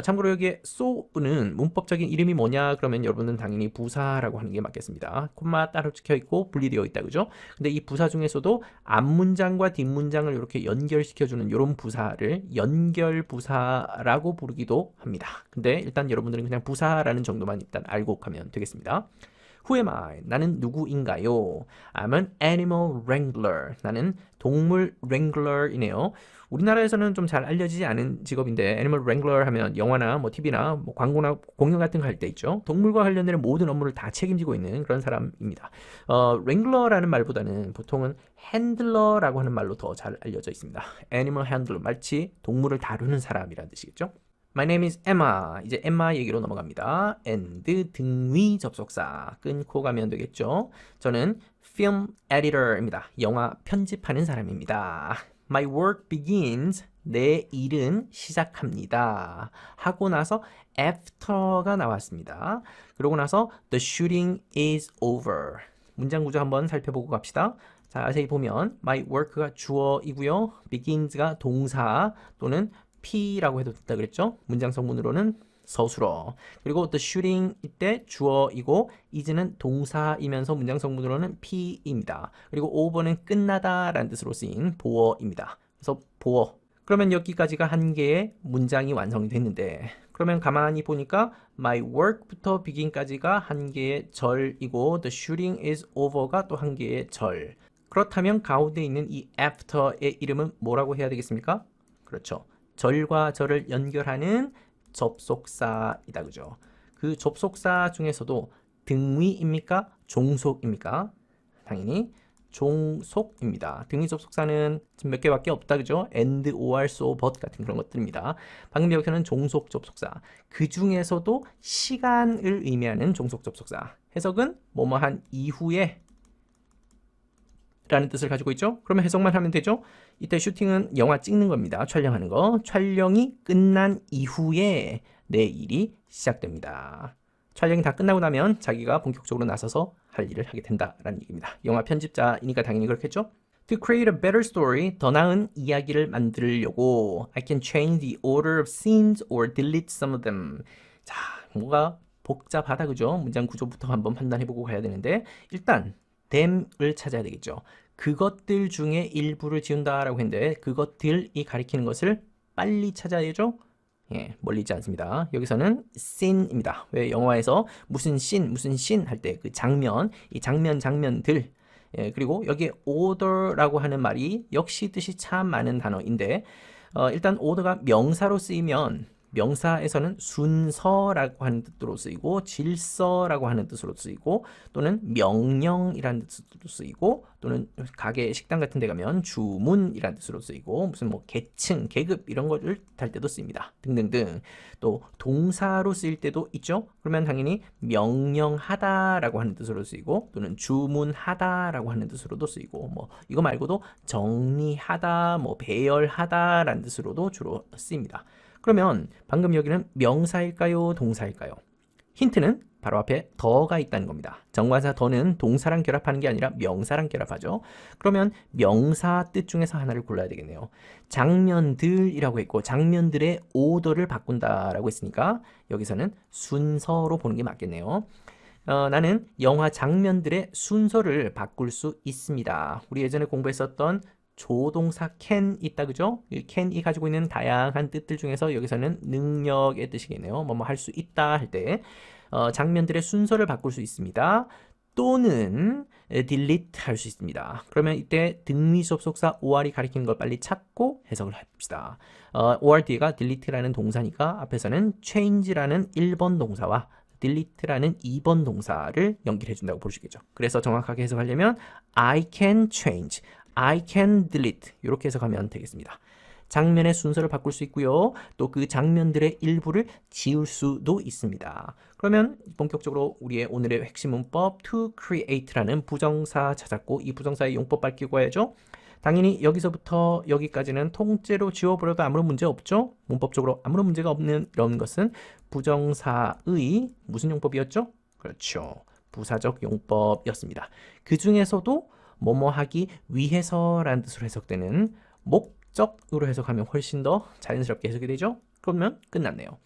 참고로 여기에 so는 문법적인 이름이 뭐냐 그러면 여러분은 당연히 부사라고 하는 게 맞겠습니다. 콤마 따로 찍혀 있고 분리되어 있다, 그죠? 근데 이 부사 중에서도 앞문장과 뒷문장을 이렇게 연결시켜주는 이런 부사를 연결부사라고 부르기도 합니다. 근데 일단 여러분들은 그냥 부사라는 정도만 일단 알고 가면 되겠습니다. Who am I? 나는 누구인가요? I'm an animal wrangler. 나는 동물 wrangler이네요. 우리나라에서는 좀 잘 알려지지 않은 직업인데 애니멀 wrangler 하면 영화나 뭐 TV나 뭐 광고나 공연 같은 거 할 때 있죠. 동물과 관련된 모든 업무를 다 책임지고 있는 그런 사람입니다. wrangler라는 말보다는 보통은 handler라고 하는 말로 더 잘 알려져 있습니다. animal handler, 마치 동물을 다루는 사람이라는 뜻이겠죠. My name is Emma. 이제 Emma 얘기로 넘어갑니다. and 등위 접속사 끊고 가면 되겠죠. 저는 film editor입니다. 영화 편집하는 사람입니다. My work begins. 내 일은 시작합니다. 하고 나서 after가 나왔습니다. 그러고 나서 the shooting is over. 문장 구조 한번 살펴보고 갑시다. 자, 자세히 보면 my work가 주어이고요. begins가 동사 또는 P라고 해도 된다 그랬죠? 문장 성문으로는 서술어. 그리고 the shooting 이때 주어이고 is는 동사이면서 문장 성문으로는 P입니다. 그리고 over는 끝나다 라는 뜻으로 쓰인 보어입니다. 그래서 보어. 그러면 여기까지가 한 개의 문장이 완성이 됐는데 그러면 가만히 보니까 my work부터 begin까지가 한 개의 절이고 the shooting is over가 또 한 개의 절. 그렇다면 가운데 있는 이 after의 이름은 뭐라고 해야 되겠습니까? 그렇죠. 절과 절을 연결하는 접속사이다, 그죠? 그 접속사 중에서도 등위입니까? 종속입니까? 당연히 종속입니다. 등위 접속사는 지금 몇 개밖에 없다, 그죠? and, or, so, but 같은 그런 것들입니다. 방금 여기서는 종속 접속사. 그 중에서도 시간을 의미하는 종속 접속사. 해석은 뭐뭐한 이후에 라는 뜻을 가지고 있죠. 그러면 해석만 하면 되죠. 이때 슈팅은 영화 찍는 겁니다. 촬영하는 거. 촬영이 끝난 이후에 내 일이 시작됩니다. 촬영이 다 끝나고 나면 자기가 본격적으로 나서서 할 일을 하게 된다라는 얘기입니다. 영화 편집자이니까 당연히 그렇겠죠. To create a better story, 더 나은 이야기를 만들려고 I can change the order of scenes or delete some of them. 자, 뭐가 복잡하다, 그죠? 문장 구조부터 한번 판단해보고 가야 되는데 일단 them을 찾아야 되겠죠. 그것들 중에 일부를 지운다라고 했는데 그것들이 가리키는 것을 빨리 찾아야죠. 예, 멀리 있지 않습니다. 여기서는 scene입니다. 왜 영화에서 무슨 scene 할 때 그 장면, 이 장면들. 예, 그리고 여기에 order라고 하는 말이 역시 뜻이 참 많은 단어인데 일단 order가 명사로 쓰이면 명사에서는 순서라고 하는 뜻으로 쓰이고 질서라고 하는 뜻으로 쓰이고 또는 명령이라는 뜻으로 쓰이고 또는 가게 식당 같은 데 가면 주문이라는 뜻으로 쓰이고 무슨 뭐 계층, 계급 이런 거를 할 때도 쓰입니다. 등등등. 또 동사로 쓰일 때도 있죠. 그러면 당연히 명령하다라고 하는 뜻으로 쓰이고 또는 주문하다라고 하는 뜻으로도 쓰이고 뭐 이거 말고도 정리하다, 뭐 배열하다라는 뜻으로도 주로 쓰입니다. 그러면 방금 여기는 명사일까요? 동사일까요? 힌트는 바로 앞에 더가 있다는 겁니다. 정관사 더는 동사랑 결합하는 게 아니라 명사랑 결합하죠. 그러면 명사 뜻 중에서 하나를 골라야 되겠네요. 장면들이라고 했고 장면들의 오더를 바꾼다라고 했으니까 여기서는 순서로 보는 게 맞겠네요. 나는 영화 장면들의 순서를 바꿀 수 있습니다. 우리 예전에 공부했었던 조동사 can 있다 그죠? 이 can이 가지고 있는 다양한 뜻들 중에서 여기서는 능력의 뜻이겠네요. 뭐뭐 할 수 있다 할 때 장면들의 순서를 바꿀 수 있습니다. 또는 delete 할 수 있습니다. 그러면 이때 등위 접속사 or이 가리키는 걸 빨리 찾고 해석을 해봅시다. or 뒤가 delete라는 동사니까 앞에서는 change라는 1번 동사와 delete라는 2번 동사를 연결해 준다고 볼 수 있겠죠. 그래서 정확하게 해석하려면 I can change, I can delete 이렇게 해석하면 되겠습니다. 장면의 순서를 바꿀 수 있고요. 또 그 장면들의 일부를 지울 수도 있습니다. 그러면 본격적으로 우리의 오늘의 핵심 문법 to create라는 부정사 찾았고 이 부정사의 용법 밝히고 해야죠. 당연히 여기서부터 여기까지는 통째로 지워버려도 아무런 문제 없죠. 문법적으로 아무런 문제가 없는 이런 것은 부정사의 무슨 용법이었죠? 그렇죠. 부사적 용법이었습니다. 그 중에서도 뭐뭐 하기 위해서라는 뜻으로 해석되는 목적으로 해석하면 훨씬 더 자연스럽게 해석이 되죠. 그러면 끝났네요.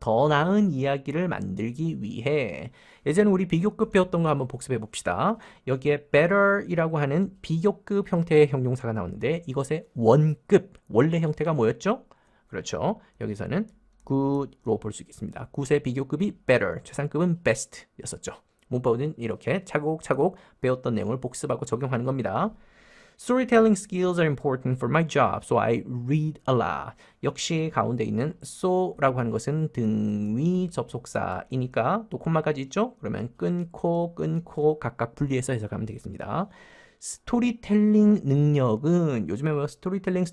더 나은 이야기를 만들기 위해 예전에 우리 비교급 배웠던 거 한번 복습해 봅시다. 여기에 better이라고 하는 비교급 형태의 형용사가 나오는데 이것의 원급, 원래 형태가 뭐였죠? 그렇죠. 여기서는 good로 볼 수 있겠습니다. good의 비교급이 better, 최상급은 best 였었죠. 문법은 이렇게 차곡차곡 배웠던 내용을 복습하고 적용하는 겁니다. Storytelling skills are important for my job, so I read a lot. 역시 가운데 있는 so라고 하는 것은 등위 접속사이니까 또 콤마까지 있죠? 그러면 끊고 각각 분리해서 해석하면 되겠습니다. 스토리텔링 능력은 요즘에 뭐 스토리텔링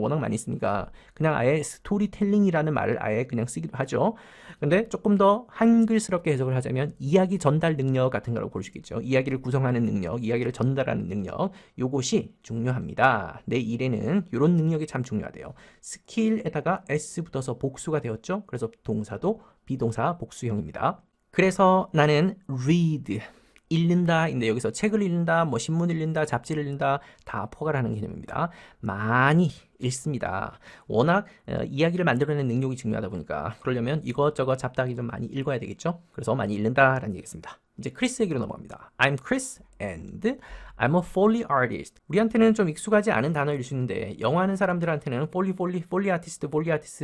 워낙 많이 쓰니까 그냥 아예 스토리텔링이라는 말을 아예 그냥 쓰기도 하죠. 근데 조금 더 한글스럽게 해석을 하자면 이야기 전달 능력 같은 거라고 볼 수 있겠죠. 이야기를 구성하는 능력, 이야기를 전달하는 능력, 요것이 중요합니다. 내 일에는 이런 능력이 참 중요하대요. 스킬에다가 s 붙어서 복수가 되었죠. 그래서 동사도 비동사 복수형입니다. 그래서 나는 read 읽는다인데 여기서 책을 읽는다, 뭐 신문을 읽는다, 잡지를 읽는다 다 포괄하는 개념입니다. 많이 읽습니다. 워낙 이야기를 만들어내는 능력이 중요하다 보니까 그러려면 이것저것 잡다하기 좀 많이 읽어야 되겠죠. 그래서 많이 읽는다라는 얘기겠습니다. 이제 크리스 얘기로 넘어갑니다. I'm Chris and I'm a Foley artist. 우리한테는 좀 익숙하지 않은 단어일 수 있는데 영어 하는 사람들한테는 Foley 아티스트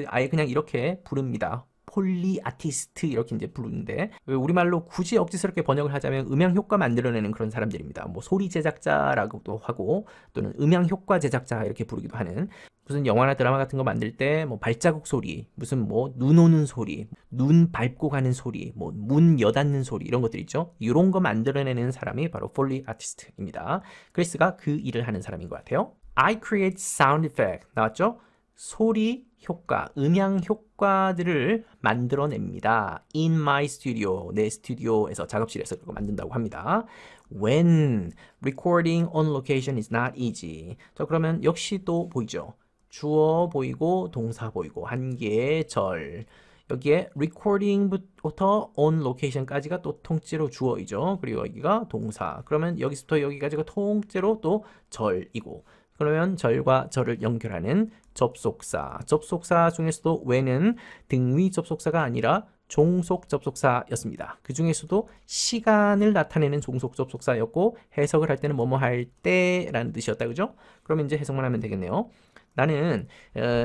아예 그냥 이렇게 부릅니다. 폴리 아티스트 이렇게 이제 부르는데 우리말로 굳이 억지스럽게 번역을 하자면 음향 효과 만들어내는 그런 사람들입니다. 뭐 소리 제작자라고도 하고 또는 음향 효과 제작자 이렇게 부르기도 하는 무슨 영화나 드라마 같은 거 만들 때 뭐 발자국 소리, 무슨 뭐 눈 오는 소리, 눈 밟고 가는 소리, 뭐 문 여닫는 소리 이런 것들 있죠. 이런 거 만들어내는 사람이 바로 폴리 아티스트입니다. 크리스가 그 일을 하는 사람인 것 같아요. I create sound effect 나왔죠? 소리 효과, 음향 효과들을 만들어냅니다. In my studio, 내 스튜디오에서 작업실에서 그거 만든다고 합니다. When recording on location is not easy. 자, 그러면 역시 또 보이죠? 주어 보이고 동사 보이고 한 개의 절. 여기에 recording부터 on location까지가 또 통째로 주어이죠. 그리고 여기가 동사. 그러면 여기서부터 여기까지가 통째로 또 절이고. 그러면 절과 절을 연결하는 접속사. 접속사 중에서도 when은 등위 접속사가 아니라 종속 접속사였습니다. 그 중에서도 시간을 나타내는 종속 접속사였고 해석을 할 때는 뭐뭐 할 때라는 뜻이었다. 그죠? 그럼 이제 해석만 하면 되겠네요. 나는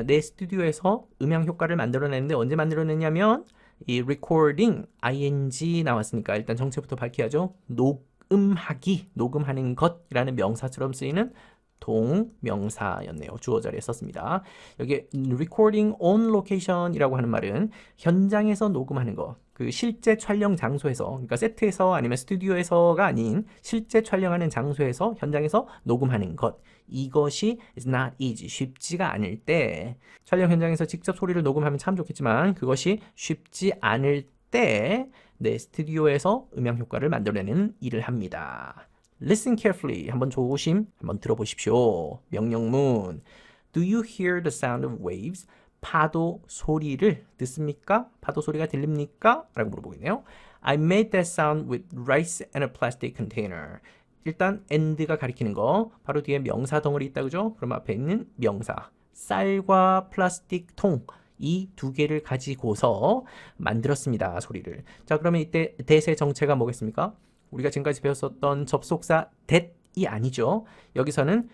내 스튜디오에서 음향 효과를 만들어내는데 언제 만들어냈냐면 이 recording, ing 나왔으니까 일단 정체부터 밝혀야죠. 녹음하기, 녹음하는 것이라는 명사처럼 쓰이는 동명사였네요. 주어 자리에 썼습니다. 여기 recording on location이라고 하는 말은 현장에서 녹음하는 것, 그 실제 촬영 장소에서, 그러니까 세트에서 아니면 스튜디오에서가 아닌 실제 촬영하는 장소에서 현장에서 녹음하는 것. 이것이 is not easy, 쉽지가 않을 때, 촬영 현장에서 직접 소리를 녹음하면 참 좋겠지만 그것이 쉽지 않을 때 내 스튜디오에서 음향 효과를 만들어내는 일을 합니다. Listen carefully. 한번 조심 한번 들어보십시오. 명령문. Do you hear the sound of waves? 파도 소리를 듣습니까? 파도 소리가 들립니까? 라고 물어보겠네요. I made that sound with rice and a plastic container. 일단 and가 가리키는 거 바로 뒤에 명사 덩어리 있다 그죠? 그럼 앞에 있는 명사 쌀과 플라스틱 통 이 두 개를 가지고서 만들었습니다. 소리를. 자, 그러면 이때 that의 정체가 뭐겠습니까? 우리가 지금까지 배웠었던 접속사 that이 아니죠. 여기서는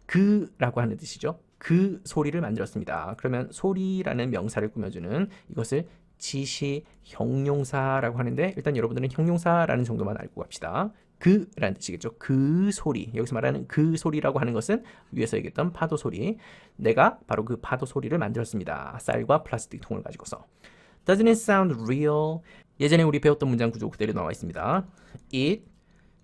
그라고 하는 뜻이죠. 그 소리를 만들었습니다. 그러면 소리라는 명사를 꾸며주는 이것을 지시 형용사라고 하는데 일단 여러분들은 형용사라는 정도만 알고 갑시다. 그라는 뜻이겠죠. 그 소리. 여기서 말하는 그 소리라고 하는 것은 위에서 얘기했던 파도 소리. 내가 바로 그 파도 소리를 만들었습니다. 쌀과 플라스틱 통을 가지고서. Doesn't it sound real? 예전에 우리 배웠던 문장 구조 그대로 나와 있습니다. It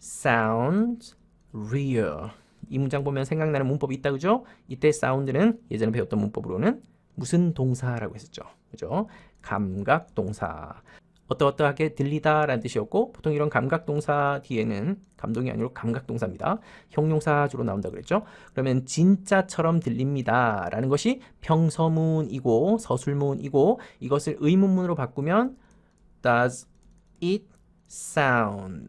sounds real. 이 문장 보면 생각나는 문법이 있다 그죠? 이때 sound는 예전에 배웠던 문법으로는 무슨 동사라고 했었죠. 그죠? 감각 동사. 어떠어떠하게 들리다 라는 뜻이었고 보통 이런 감각 동사 뒤에는 감동이 아니고 감각 동사입니다. 형용사 주로 나온다 그랬죠. 그러면 진짜처럼 들립니다 라는 것이 평서문이고 서술문이고 이것을 의문문으로 바꾸면 Does it sound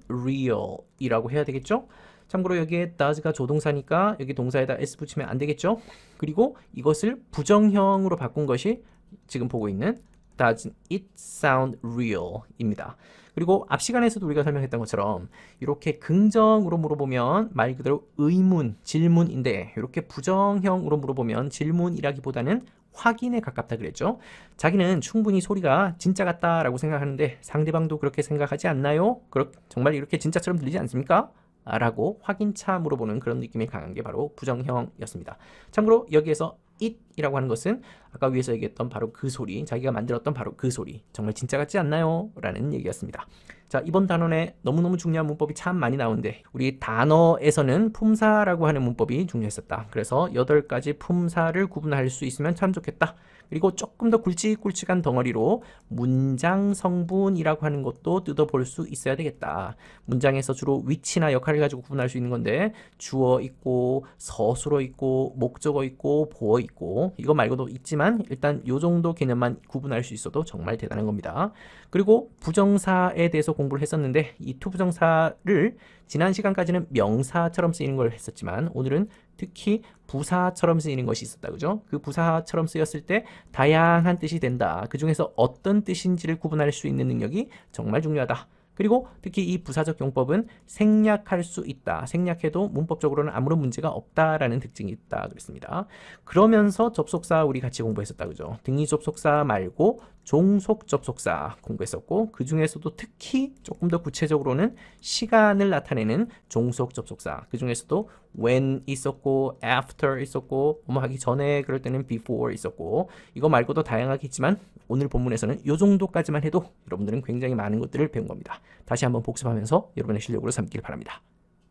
real? 이라고 해야 되겠죠. 참고로 여기에 does가 조동사니까 여기 동사에다 s 붙이면 안 되겠죠. 그리고 이것을 부정형으로 바꾼 것이 지금 보고 있는 Does it sound real? 입니다. 그리고 앞 시간에서도 우리가 설명했던 것처럼 이렇게 긍정으로 물어보면 말 그대로 의문, 질문인데 이렇게 부정형으로 물어보면 질문이라기보다는 확인에 가깝다 그랬죠. 자기는 충분히 소리가 진짜 같다라고 생각하는데 상대방도 그렇게 생각하지 않나요? 정말 이렇게 진짜처럼 들리지 않습니까? 라고 확인차 물어보는 그런 느낌이 강한 게 바로 부정형이었습니다. 참고로 여기에서 it이라고 하는 것은 아까 위에서 얘기했던 바로 그 소리, 자기가 만들었던 바로 그 소리, 정말 진짜 같지 않나요? 라는 얘기였습니다. 자, 이번 단원에 너무너무 중요한 문법이 참 많이 나오는데 우리 단어에서는 품사라고 하는 문법이 중요했었다. 그래서 8가지 품사를 구분할 수 있으면 참 좋겠다. 그리고 조금 더 굵직굵직한 덩어리로 문장 성분이라고 하는 것도 뜯어볼 수 있어야 되겠다. 문장에서 주로 위치나 역할을 가지고 구분할 수 있는 건데 주어 있고 서술어 있고 목적어 있고 보어 있고 이거 말고도 있지만 일단 이 정도 개념만 구분할 수 있어도 정말 대단한 겁니다. 그리고 부정사에 대해서 공부를 했었는데 이 투부정사를 지난 시간까지는 명사처럼 쓰이는 걸 했었지만 오늘은 특히 부사처럼 쓰이는 것이 있었다. 그죠? 그 부사처럼 쓰였을 때 다양한 뜻이 된다. 그 중에서 어떤 뜻인지를 구분할 수 있는 능력이 정말 중요하다. 그리고 특히 이 부사적 용법은 생략할 수 있다. 생략해도 문법적으로는 아무런 문제가 없다라는 특징이 있다 그랬습니다. 그러면서 접속사 우리 같이 공부했었다. 그죠? 등위 접속사 말고 종속 접속사 공부했었고 그 중에서도 특히 조금 더 구체적으로는 시간을 나타내는 종속 접속사 그 중에서도 when 있었고 after 있었고 뭐 하기 전에 그럴 때는 before 있었고 이거 말고도 다양하게 있지만 오늘 본문에서는 이 정도까지만 해도 여러분들은 굉장히 많은 것들을 배운 겁니다. 다시 한번 복습하면서 여러분의 실력으로 삼길 바랍니다.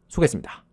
수고했습니다.